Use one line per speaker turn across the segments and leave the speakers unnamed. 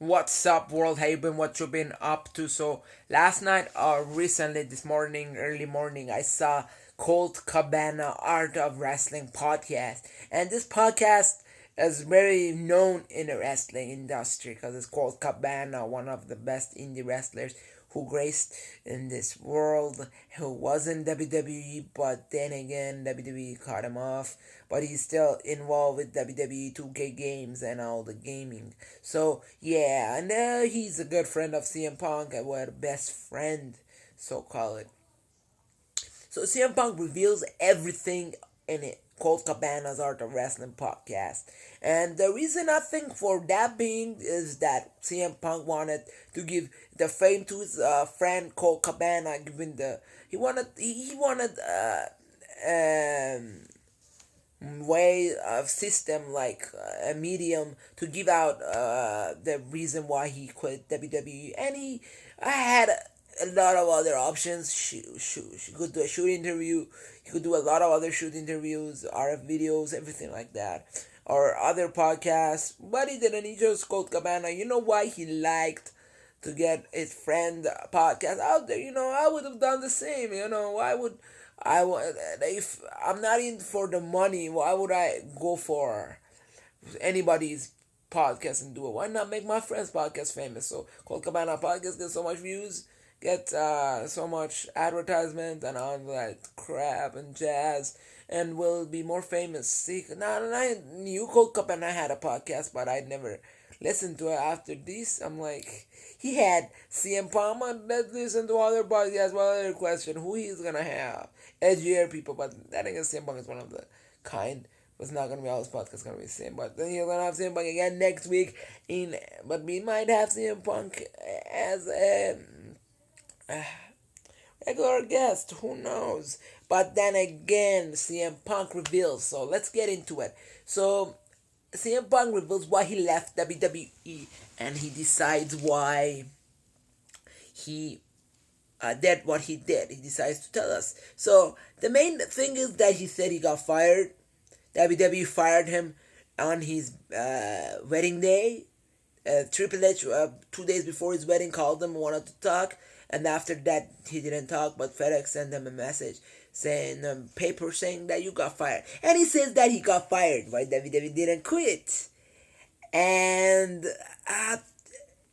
What's up, world? How you been? What you been up to? So last night, recently, this morning, early morning, I saw Colt Cabana Art of Wrestling podcast, and this podcast is very known in the wrestling industry because it's Colt Cabana, one of the best indie wrestlers who graced in this world, who was in WWE, but then again, WWE cut him off. But he's still involved with WWE 2K games and all the gaming. So, yeah, and he's a good friend of CM Punk, and we're best friend, so call it. So CM Punk reveals everything in it. Colt Cabana's Art of Wrestling podcast. And the reason I think for that being is that CM Punk wanted to give the fame to his friend Colt Cabana, giving the he wanted way of system like a medium to give out the reason why he quit WWE, and I had a lot of other options. She could do a shoot interview. He could do a lot of other shoot interviews, RF videos, everything like that, or other podcasts. But he didn't. He chose Colt Cabana. You know why he liked to get his friend podcast out there? I would have done the same. Why would if I'm not in for the money? Why would I go for anybody's podcast and do it? Why not make my friend's podcast famous? So Colt Cabana podcast gets so much views, get so much advertisement and all that crap and jazz, and will be more famous. See, now I knew Colt Cabana had a podcast, but I never listened to it after this. I'm like, he had CM Punk. Let's listen to other podcasts. One other question: who he's gonna have? Edgier people, but that ain't CM Punk is one of the kind. It's not gonna be all his podcasts gonna be the same, but then you're gonna have CM Punk again next week. But we might have CM Punk as a regular guest. Who knows? But then again, CM Punk reveals. So let's get into it. So CM Punk reveals why he left WWE, and he decides why he did what he did. He decides to tell us. So the main thing is that he said he got fired. WWE fired him on his wedding day. Triple H, 2 days before his wedding, called him and wanted to talk. And after that, he didn't talk, but FedEx sent him a message saying, paper saying that you got fired. And he says that he got fired, why WWE didn't quit. And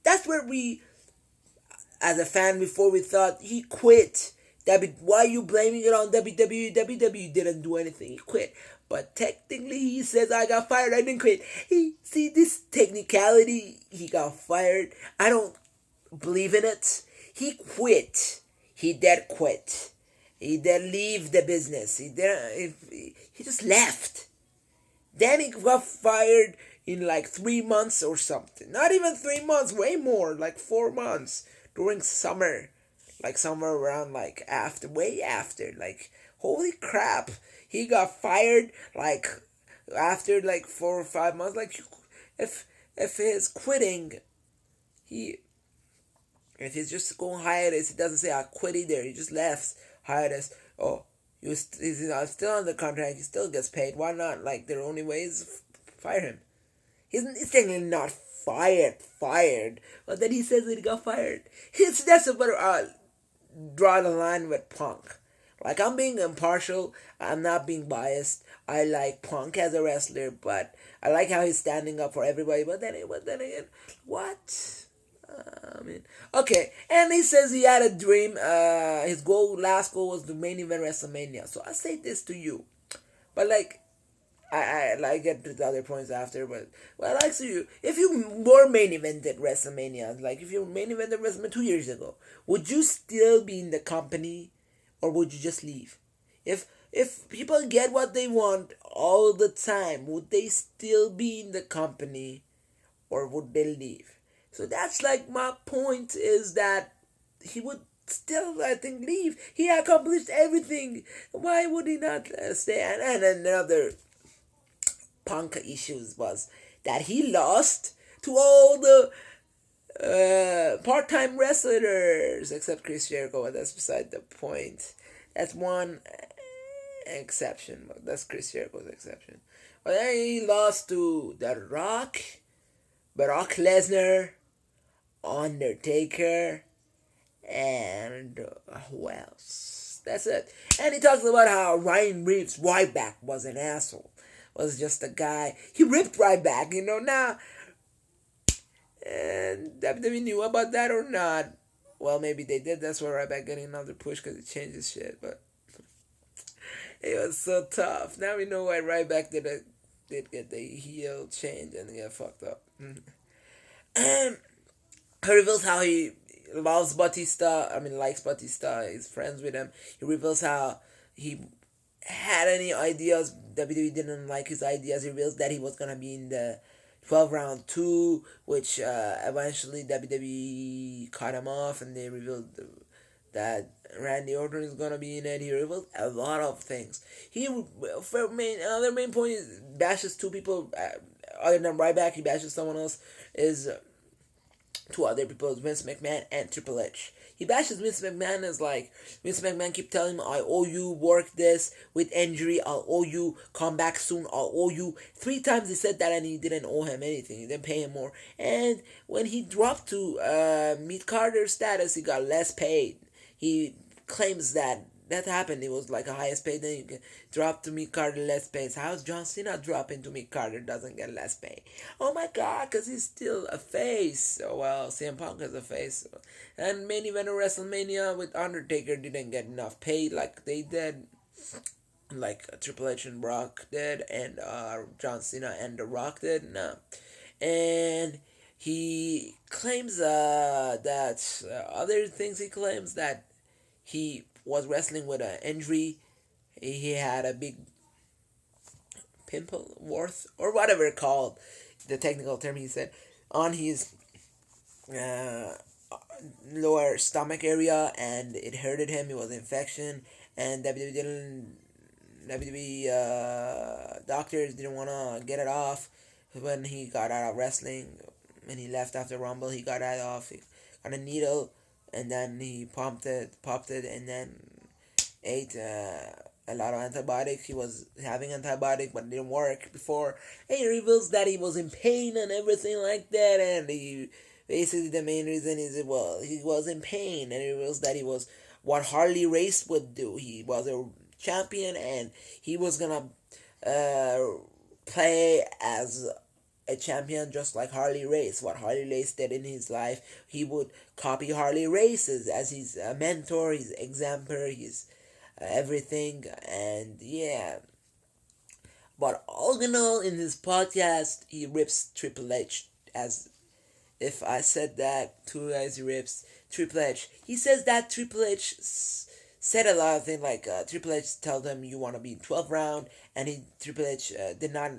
that's where we, as a fan before, we thought he quit. Why are you blaming it on WWE? WWE didn't do anything. He quit. But technically, he says, I got fired. I didn't quit. See this technicality? He got fired. I don't believe in it. He quit. He did quit. He did leave the business. He just left. Then he got fired in like 3 months or something. Not even 3 months, way more, like 4 months during summer. Like somewhere around like way after. Like, holy crap. He got fired like after like 4 or 5 months. Like, if his quitting, if he's just going hiatus, he doesn't say I quit either. He just left hiatus. Oh, he's still on the contract. He still gets paid. Why not? Like, their only way is fire him. He's technically not fired. But then he says that he got fired. That's a better draw the line with Punk. Like, I'm being impartial. I'm not being biased. I like Punk as a wrestler, but I like how he's standing up for everybody. But then again, what? Okay, and he says he had a dream. His last goal was to main event WrestleMania. So I say this to you, but like, I get to the other points after. But what I like to you, if you were main evented WrestleMania, like if you main evented WrestleMania 2 years ago, would you still be in the company, or would you just leave? If people get what they want all the time, would they still be in the company, or would they leave? So that's like my point, is that he would still, I think, leave. He accomplished everything. Why would he not stay? And another Punk issues was that he lost to all the part-time wrestlers except Chris Jericho, but that's beside the point. That's one exception, but that's Chris Jericho's exception. But then he lost to The Rock, Brock Lesnar, Undertaker, and who else? That's it. And he talks about how Ryan Reeves, Ryback, was an asshole. Was just a guy. He ripped Ryback, now. And WWE knew about that or not. Well, maybe they did. That's why Ryback getting another push because it changes shit. But it was so tough. Now we know why Ryback did get the heel change and get fucked up. And he reveals how he loves Batista. Likes Batista. He's friends with him. He reveals how he had any ideas. WWE didn't like his ideas. He reveals that he was gonna be in the 12 round 2, which eventually WWE cut him off, and they revealed that Randy Orton is gonna be in it. He revealed a lot of things. Another main point is bashes two people other than Ryback. He bashes someone else. Is two other people, Vince McMahon and Triple H. He bashes Vince McMahon as like, Vince McMahon keep telling him, I owe you work this with injury, I'll owe you, come back soon, I'll owe you. 3 times he said that and he didn't owe him anything, he didn't pay him more. And when he dropped to Meat Carter status, he got less paid. He claims that happened. It was like a highest paid, then you can drop to Meat Carter less pay. So how's John Cena dropping to Meat Carter doesn't get less pay? Oh my god, because he's still a face. Oh well, CM Punk is a face. And main event of WrestleMania with Undertaker didn't get enough pay like they did. Like Triple H and Brock did, and John Cena and The Rock did. No. And he claims that other things he claims that he was wrestling with an injury. He had a big pimple, worth, or whatever it's called, the technical term he said, on his lower stomach area, and it hurted him. It was an infection, and WWE doctors didn't want to get it off. When he got out of wrestling, when he left after Rumble, he got it off. He got a needle, and then he popped it, and then ate a lot of antibiotics. He was having antibiotics, but it didn't work before. And he reveals that he was in pain and everything like that, and he basically the main reason is he was in pain, and he reveals that he was what Harley Race would do. He was a champion, and he was gonna play as a champion just like Harley Race. What Harley Race did in his life, he would copy Harley Race's as his mentor, his exemplar, his everything. And yeah, but all in all, in this podcast, he rips Triple H. As if I said that, two guys he rips Triple H. He says that Triple H said a lot of things, like Triple H told him you want to be in 12th round, and Triple H did not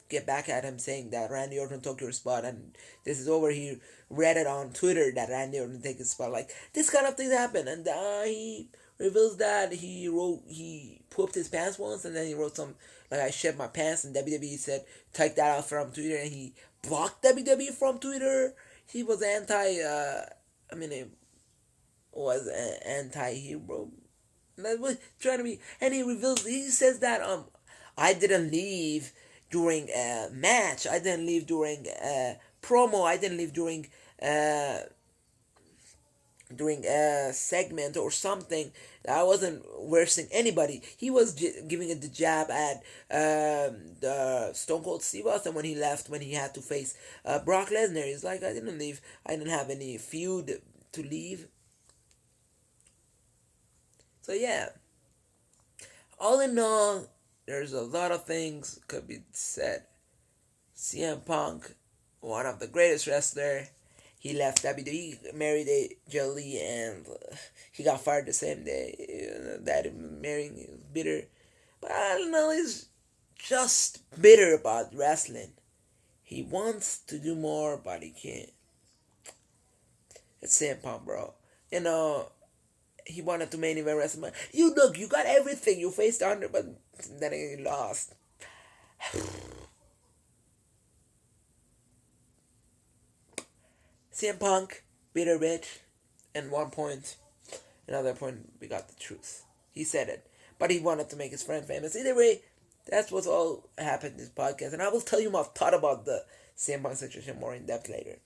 get back at him saying that Randy Orton took your spot and this is over. He read it on Twitter that Randy Orton take his spot. Like, this kind of things happen, and he reveals that he pooped his pants once, and then he wrote some like, I shed my pants, and WWE said take that out from Twitter, and he blocked WWE from Twitter. He was anti-hero. That was trying to be, and he says that I didn't leave during a match, I didn't leave during a promo, I didn't leave during a segment or something. I wasn't versing anybody. He was giving it the jab at the Stone Cold Steve Austin when he left, when he had to face Brock Lesnar. He's like, I didn't leave. I didn't have any feud to leave. So yeah, all in all, there's a lot of things could be said. CM Punk, one of the greatest wrestler. He left WWE, married a Jolie, and he got fired the same day. That marrying is bitter. But I don't know, he's just bitter about wrestling. He wants to do more, but he can't. It's CM Punk, bro. He wanted to main event WrestleMania. You got everything. You faced under, but then he lost. CM Punk, bitter bitch. And another point, we got the truth. He said it. But he wanted to make his friend famous. Either way, that's what's all happened in this podcast. And I will tell you my thought about the CM Punk situation more in depth later.